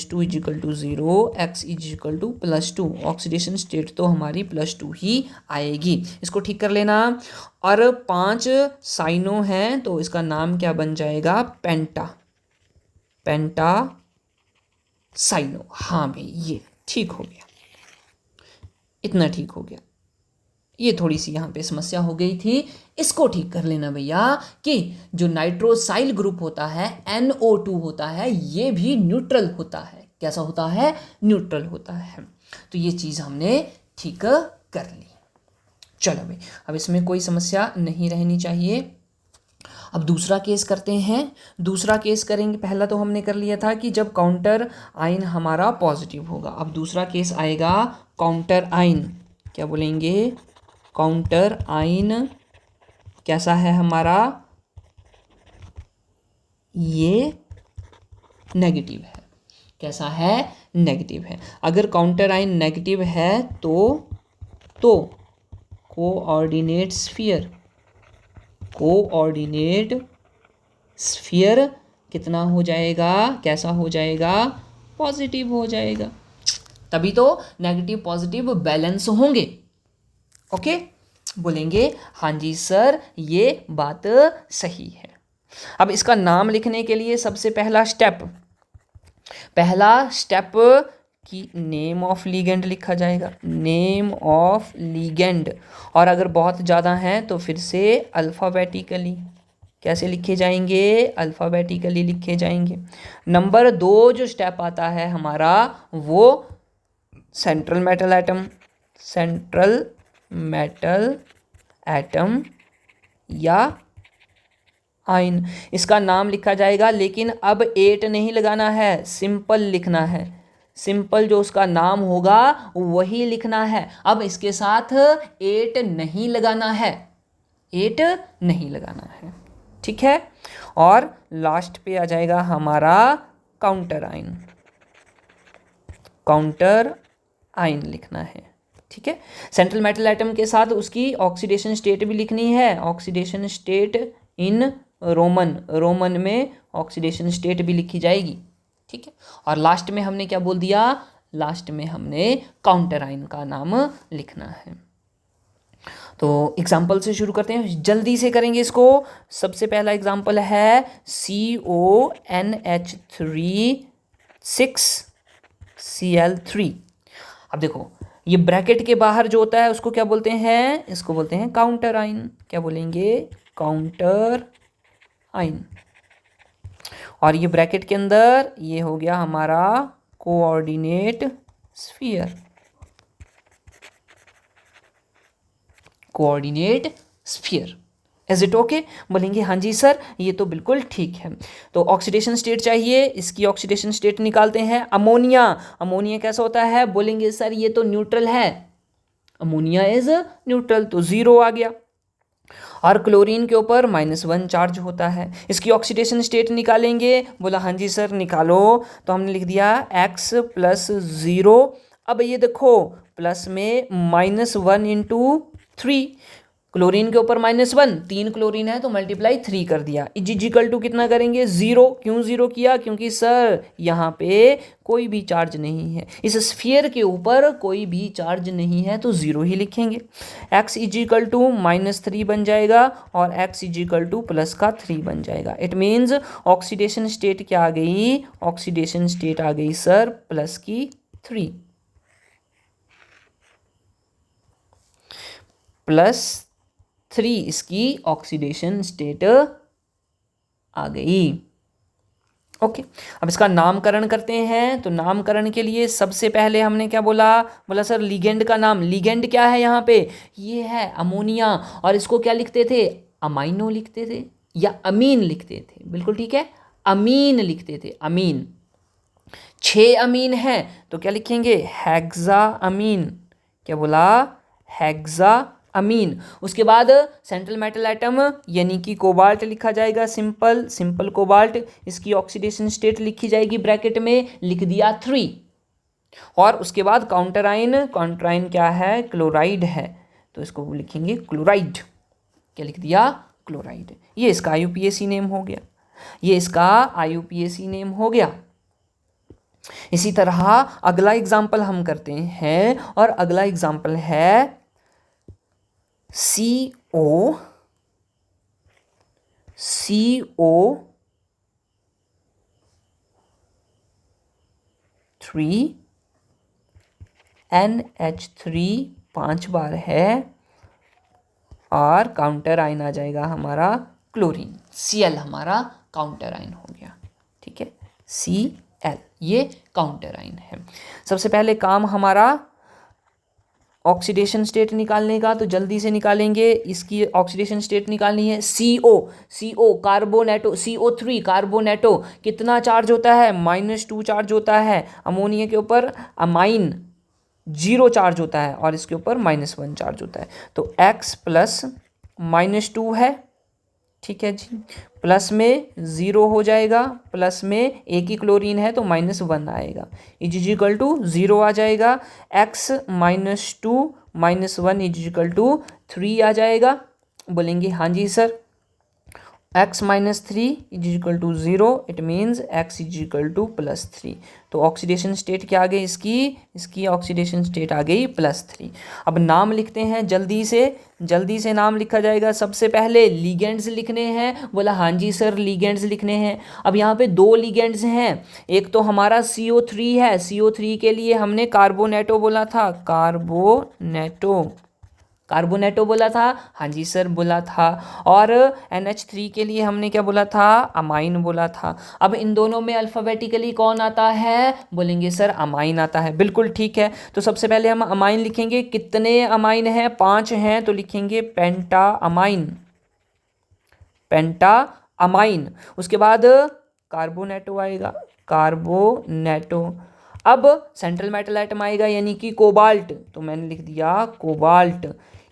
2 = 0, x = +2। ऑक्सीडेशन स्टेट तो हमारी +2 ही आएगी। इसको ठीक कर लेना। और 5 साइनो हैं तो इसका नाम क्या बन जाएगा? पेंटा, पेंटा साइनो। हाँ भाई ये ठीक हो गया, इतना ठीक हो गया। ये थोड़ी सी यहाँ पे समस्या हो गई थी, इसको ठीक कर लेना भैया कि जो नाइट्रोसाइल ग्रुप होता है NO2 होता है, ये भी न्यूट्रल होता है। कैसा होता है? न्यूट्रल होता है। तो ये चीज़ हमने ठीक कर ली। चलो भाई, अब इसमें कोई समस्या नहीं रहनी चाहिए। अब दूसरा केस करते हैं। दूसरा केस करेंगे, पहला तो हमने कर लिया था कि जब काउंटर आइन हमारा पॉजिटिव होगा। अब दूसरा केस आएगा काउंटर आइन। क्या बोलेंगे? काउंटर आइन कैसा है हमारा? ये नेगेटिव है। कैसा है? नेगेटिव है। अगर काउंटर आइन नेगेटिव है तो कोऑर्डिनेट स्फीयर, कोऑर्डिनेट स्फीयर कितना हो जाएगा? कैसा हो जाएगा? पॉजिटिव हो जाएगा। तभी तो नेगेटिव पॉजिटिव बैलेंस होंगे। ओके, बोलेंगे हाँ जी सर ये बात सही है। अब इसका नाम लिखने के लिए सबसे पहला स्टेप कि नेम ऑफ लीगेंड लिखा जाएगा, नेम ऑफ लीगेंड। और अगर बहुत ज़्यादा हैं तो फिर से अल्फ़ाबेटिकली कैसे लिखे जाएंगे? अल्फ़ाबेटिकली लिखे जाएंगे। नंबर 2 जो स्टेप आता है हमारा वो central metal atom, central metal atom या आइन, इसका नाम लिखा जाएगा। लेकिन अब 8 नहीं लगाना है, सिंपल लिखना है। सिंपल जो उसका नाम होगा वही लिखना है। अब इसके साथ 8 नहीं लगाना है, 8 नहीं लगाना है, ठीक है। और लास्ट पे आ जाएगा हमारा काउंटर आइन, काउंटर आइन लिखना है, ठीक है। सेंट्रल मेटल एटम के साथ उसकी ऑक्सीडेशन स्टेट भी लिखनी है, oxidation state in Roman, Roman में ऑक्सीडेशन स्टेट भी लिखी जाएगी, ठीक है। और लास्ट में हमने क्या बोल दिया? लास्ट में हमने काउंटर आइन का नाम लिखना है। तो एग्जाम्पल से शुरू करते हैं, जल्दी से करेंगे इसको। सबसे पहला एग्जाम्पल है CONH3 6Cl3। अब देखो ये ब्रैकेट के बाहर जो होता है उसको क्या बोलते हैं? इसको बोलते हैं काउंटर आइन। क्या बोलेंगे? काउंटर आइन। और ये ब्रैकेट के अंदर ये हो गया हमारा coordinate sphere, coordinate sphere. Is it okay? बोलेंगे हाँ जी सर ये तो बिल्कुल ठीक है। तो ऑक्सीडेशन स्टेट चाहिए, इसकी ऑक्सीडेशन स्टेट निकालते हैं। अमोनिया, अमोनिया कैसा होता है? बोलेंगे सर ये तो न्यूट्रल है, अमोनिया इज न्यूट्रल, तो 0 आ गया। और क्लोरीन के ऊपर -1 चार्ज होता है, इसकी ऑक्सीडेशन स्टेट निकालेंगे। बोला हाँ जी सर निकालो, तो हमने लिख दिया x + 0। अब ये देखो प्लस में -1 × 3, क्लोरीन के ऊपर -1, 3 क्लोरीन है तो मल्टीप्लाई 3 कर दिया, इजिकल टू कितना करेंगे? 0। क्यों 0 किया? क्योंकि सर यहाँ पे कोई भी चार्ज नहीं है, इस स्फीयर के ऊपर कोई भी चार्ज नहीं है तो 0 ही लिखेंगे। x इजिकल टू -3 बन जाएगा और x इजिकल टू +3 बन जाएगा। इट मीन्स ऑक्सीडेशन स्टेट क्या आ गई? ऑक्सीडेशन स्टेट आ गई सर +3, +3 इसकी ऑक्सीडेशन स्टेट आ गई। ओके, अब इसका नामकरण करते हैं। तो नामकरण के लिए सबसे पहले हमने क्या बोला, बोला सर लिगेंड का नाम। लिगेंड क्या है यहाँ पे, ये है अमोनिया, और इसको क्या लिखते थे, अमाइनो लिखते थे या अमीन लिखते थे, बिल्कुल ठीक है, अमीन लिखते थे, अमीन। 6 अमीन है तो क्या लिखेंगे, हेक्सा अमीन। क्या बोला, हेक्सा अमीन। उसके बाद सेंट्रल मेटल एटम यानी कि कोबाल्ट लिखा जाएगा, सिंपल सिंपल कोबाल्ट। इसकी ऑक्सीडेशन स्टेट लिखी जाएगी ब्रैकेट में, लिख दिया 3। और उसके बाद काउंटर आयन, काउंटर आयन क्या है, क्लोराइड है, तो इसको लिखेंगे क्लोराइड। क्या लिख दिया, क्लोराइड। ये इसका आईयूपीएसी नेम हो गया, ये इसका आईयूपीएसी नेम हो गया। इसी तरह अगला एग्जाम्पल हम करते हैं, और अगला एग्जाम्पल है CO, CO3 NH3 5 बार है, और काउंटर आयन आ जाएगा हमारा क्लोरीन, Cl हमारा काउंटर आयन हो गया, ठीक है, Cl ये काउंटर आयन है। सबसे पहले काम हमारा ऑक्सीडेशन स्टेट निकालने का, तो जल्दी से निकालेंगे। इसकी ऑक्सीडेशन स्टेट निकालनी है। CO कार्बोनेटो, CO3 कार्बोनेटो, कितना चार्ज होता है, -2 चार्ज होता है। अमोनिया के ऊपर अमाइन 0 चार्ज होता है, और इसके ऊपर -1 चार्ज होता है। तो X प्लस -2 है, ठीक है जी, प्लस में 0 हो जाएगा, प्लस में एक ही क्लोरीन है तो -1 आएगा, इजिकल टू 0 आ जाएगा। X -2 -1 इजिकल टू 3 आ जाएगा। बोलेंगे हाँ जी sir, x -3 equal to 0, it means x equal to +3। तो ऑक्सीडेशन स्टेट क्या आ गई इसकी ऑक्सीडेशन स्टेट आ गई +3। अब नाम लिखते हैं जल्दी से नाम लिखा जाएगा। सबसे पहले लिगेंड्स लिखने हैं, बोला हाँ जी सर लिगेंड्स लिखने हैं। अब यहाँ पे 2 लिगेंड्स हैं, एक तो हमारा CO3 है, CO3 के लिए हमने कार्बोनेटो बोला था, कार्बोनेटो बोला था, हाँ जी सर बोला था। और NH3 के लिए हमने क्या बोला था, अमाइन बोला था। अब इन दोनों में अल्फ़ाबेटिकली कौन आता है, बोलेंगे सर अमाइन आता है, बिल्कुल ठीक है। तो सबसे पहले हम अमाइन लिखेंगे, कितने अमाइन हैं, 5 हैं, तो लिखेंगे पेंटा अमाइन। उसके बाद कार्बोनेटो आएगा, कार्बोनेटो। अब सेंट्रल मेटल एटम आएगा यानी कि कोबाल्ट, तो मैंने लिख दिया कोबाल्ट।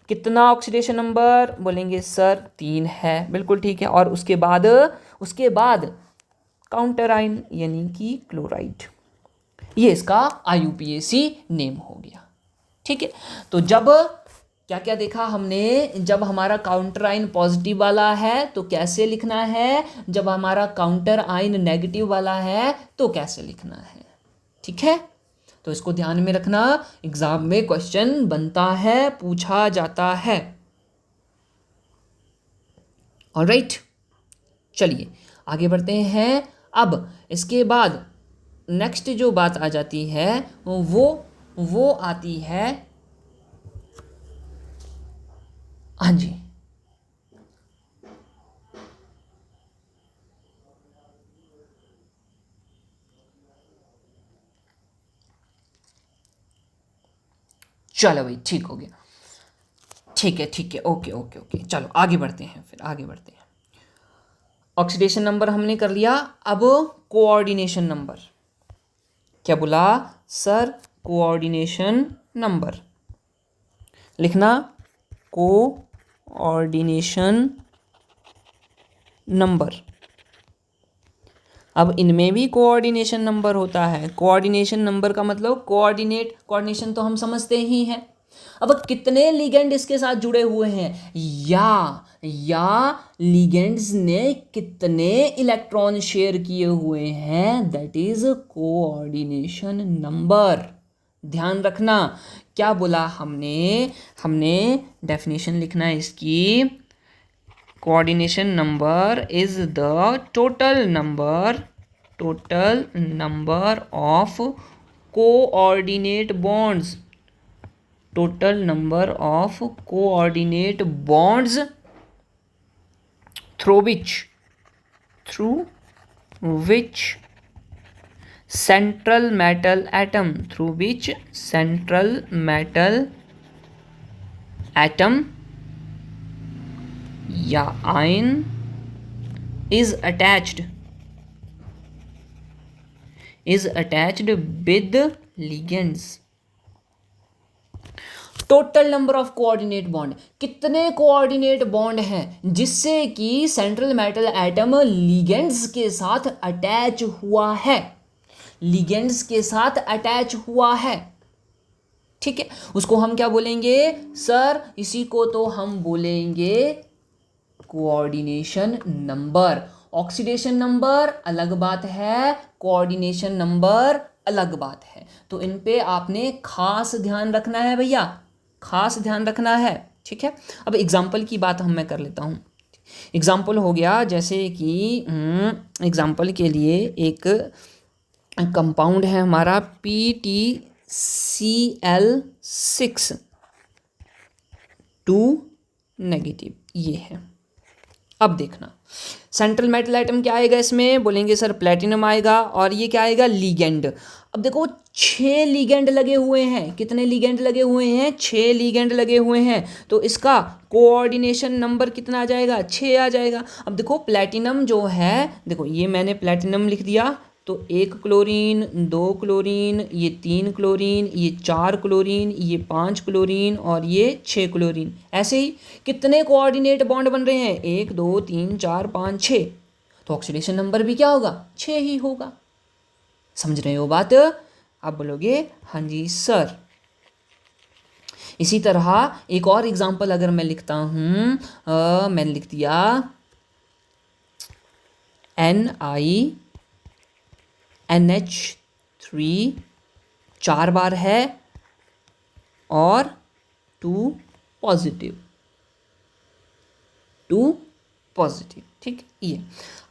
कितना ऑक्सीडेशन नंबर, बोलेंगे सर 3 है, बिल्कुल ठीक है। और उसके बाद काउंटर आयन यानी कि क्लोराइड, ये इसका आईयूपीएसी नेम हो गया, ठीक है। तो जब क्या क्या देखा हमने, जब हमारा काउंटर आयन पॉजिटिव वाला है तो कैसे लिखना है, जब हमारा काउंटर आयन नेगेटिव वाला है तो कैसे लिखना है, ठीक है। तो इसको ध्यान में रखना, एग्जाम में क्वेश्चन बनता है, पूछा जाता है। ऑलराइट, चलिए आगे बढ़ते हैं। अब इसके बाद नेक्स्ट जो बात आ जाती है वो आती है, हाँ जी, चलो भाई ठीक हो गया, ठीक है, ओके, चलो आगे बढ़ते हैं, फिर आगे बढ़ते हैं। ऑक्सीडेशन नंबर हमने कर लिया, अब कोऑर्डिनेशन नंबर। क्या बोला सर, कोऑर्डिनेशन नंबर लिखना, कोऑर्डिनेशन नंबर। अब इनमें भी कोऑर्डिनेशन नंबर होता है। कोऑर्डिनेशन नंबर का मतलब कोऑर्डिनेशन तो हम समझते ही हैं। अब कितने लिगेंड इसके साथ जुड़े हुए हैं, या लिगेंड्स ने कितने इलेक्ट्रॉन शेयर किए हुए हैं, दैट इज कोऑर्डिनेशन नंबर। ध्यान रखना, क्या बोला हमने डेफिनेशन लिखना है इसकी, coordination number is the total number of coordinate bonds, total number of coordinate bonds through which central metal atom, through which central metal atom या ion is attached with ligands. Total number of coordinate bond, कितने कोऑर्डिनेट बॉन्ड हैं जिससे कि सेंट्रल मेटल एटम लिगेंड्स के साथ अटैच हुआ है, लिगेंड्स के साथ अटैच हुआ है। ठीक है, उसको हम क्या बोलेंगे सर? इसी को तो हम बोलेंगे कोऑर्डिनेशन नंबर। ऑक्सीडेशन नंबर अलग बात है, कोऑर्डिनेशन नंबर अलग बात है। तो इन पे आपने खास ध्यान रखना है भैया, खास ध्यान रखना है। ठीक है, अब एग्जाम्पल की बात मैं कर लेता हूँ। एग्जाम्पल हो गया जैसे कि एग्जाम्पल के लिए एक कंपाउंड है हमारा PTCl6 2 नेगेटिव, ये है। अब देखना सेंट्रल मेटल एटम क्या आएगा इसमें, बोलेंगे सर प्लेटिनम आएगा, और ये क्या आएगा? लीगेंड। अब देखो 6 लीगेंड लगे हुए हैं, कितने लीगेंड लगे हुए हैं? 6 लीगेंड लगे हुए हैं, तो इसका कोऑर्डिनेशन नंबर कितना आ जाएगा? 6 आ जाएगा। अब देखो प्लेटिनम जो है, देखो ये मैंने प्लेटिनम लिख दिया, तो 1 क्लोरीन, 2 क्लोरीन, ये 3 क्लोरीन, ये 4 क्लोरीन, ये 5 क्लोरीन और ये 6 क्लोरीन। ऐसे ही कितने कोऑर्डिनेट बॉन्ड बन रहे हैं? 1 2 3 4 5 6, तो ऑक्सीडेशन नंबर भी क्या होगा? 6 ही होगा। समझ रहे हो बात? आप बोलोगे हाँ जी सर। इसी तरह एक और एग्जांपल अगर मैं लिखता हूँ, मैंने लिख दिया NiNH3 4 बार है और 2 पॉजिटिव, ठीक ये।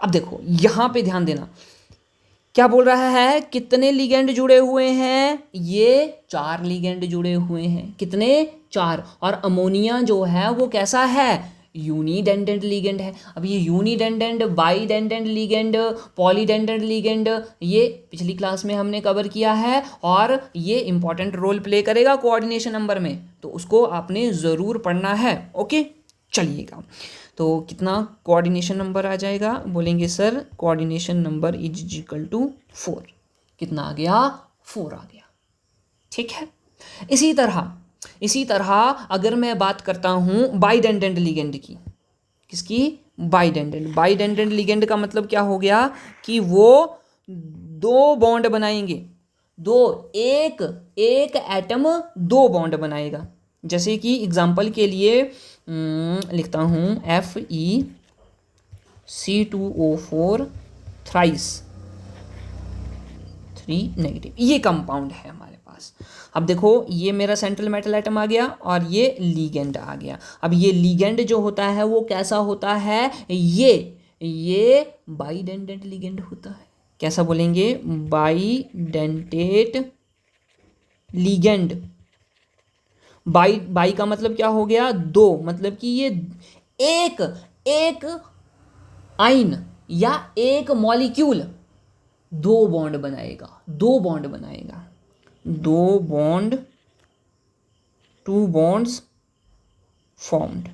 अब देखो यहाँ पे ध्यान देना, क्या बोल रहा है? कितने लिगेंड जुड़े हुए हैं? ये 4 लिगेंड जुड़े हुए हैं। कितने? 4। और अमोनिया जो है वो कैसा है? यूनिडेंडेंट लिगेंड है। अब ये यूनिडेंडेंट, बाईडेंडेंट लिगेंड, पॉलीडेंडेंट लिगेंड, ये पिछली क्लास में हमने कवर किया है, और ये इंपॉर्टेंट रोल प्ले करेगा कोऑर्डिनेशन नंबर में, तो उसको आपने ज़रूर पढ़ना है। ओके, चलिएगा। तो कितना कोऑर्डिनेशन नंबर आ जाएगा? बोलेंगे sir coordination number is equal to 4। कितना आ गया? 4 आ गया। ठीक है, इसी तरह अगर मैं बात करता हूँ बाईडेंडेंट लिगेंड की, किसकी? बाईडेंडेंट लिगेंड का मतलब क्या हो गया कि वो 2 बॉन्ड बनाएंगे, एक एटम 2 बॉन्ड बनाएगा। जैसे कि एग्जाम्पल के लिए लिखता हूँ FeC2O4 थ्राइस 3 नेगेटिव, ये कंपाउंड है हमारे पास। अब देखो ये मेरा सेंट्रल मेटल एटम आ गया और ये लीगेंड आ गया। अब ये लीगेंड जो होता है वो कैसा होता है? ये बाईडेंडेंट लीगेंड होता है। कैसा बोलेंगे? Bidentate ligand. बाई का मतलब क्या हो गया? 2, मतलब कि ये एक आइन या एक मॉलिक्यूल 2 बॉन्ड बनाएगा, 2 बॉन्ड 2 बॉन्ड्स फॉर्म्ड,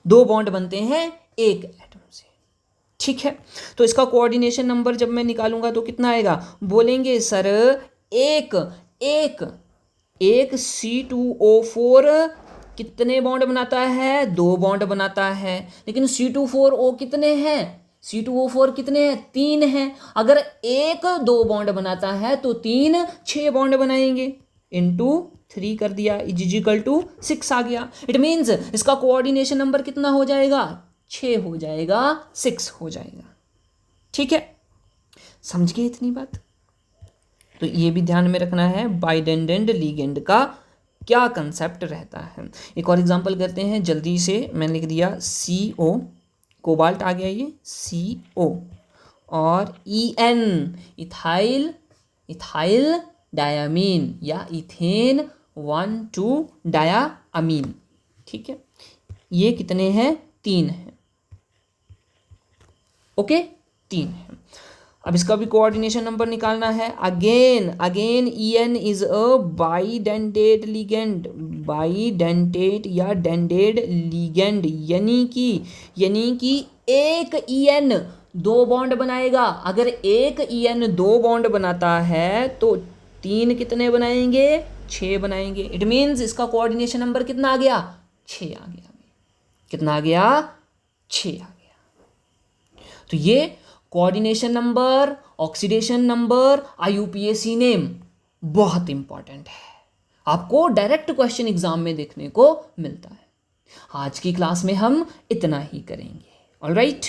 2 बॉन्ड बनते हैं एक एटम से। ठीक है, तो इसका कोऑर्डिनेशन नंबर जब मैं निकालूंगा तो कितना आएगा? बोलेंगे सर एक C2O4 कितने बॉन्ड बनाता है? 2 बॉन्ड बनाता है। लेकिन C2O4 कितने हैं? C2O4 कितने हैं? 3 हैं। अगर एक 2 बॉन्ड बनाता है तो 3 6 बॉन्ड बनाएंगे, इंटू 3 कर दिया, इज इक्वल टू 6 आ गया। इट मीन्स इसका कोऑर्डिनेशन नंबर कितना हो जाएगा? 6 हो जाएगा, 6 हो जाएगा। ठीक है, समझ गए इतनी बात? तो ये भी ध्यान में रखना है बाईडेंडेंट लिगेंड का क्या कंसेप्ट रहता है। एक और एग्जांपल करते हैं जल्दी से। मैंने लिख दिया CO, कोबाल्ट आ गया ये CO, और EN इथाइल डायामीन या इथेन 1,2 डायामीन। ठीक है, ये कितने हैं? 3 हैं। ओके, 3 है। अब इसका भी कोऑर्डिनेशन नंबर निकालना है। Again EN is a bidentate ligand, bidentate या डेंटेड लिगेंड, यानी कि एक EN 2 बॉन्ड बनाएगा। अगर एक EN 2 बॉन्ड बनाता है तो 3 कितने बनाएंगे? 6 बनाएंगे। इट मीन्स इसका कोऑर्डिनेशन नंबर कितना आ गया? 6 आ गया। कितना आ गया? 6 आ गया। तो ये coordination number, oxidation number, IUPAC name बहुत इंपॉर्टेंट है, आपको डायरेक्ट क्वेश्चन एग्जाम में देखने को मिलता है। आज की क्लास में हम इतना ही करेंगे। ऑलराइट।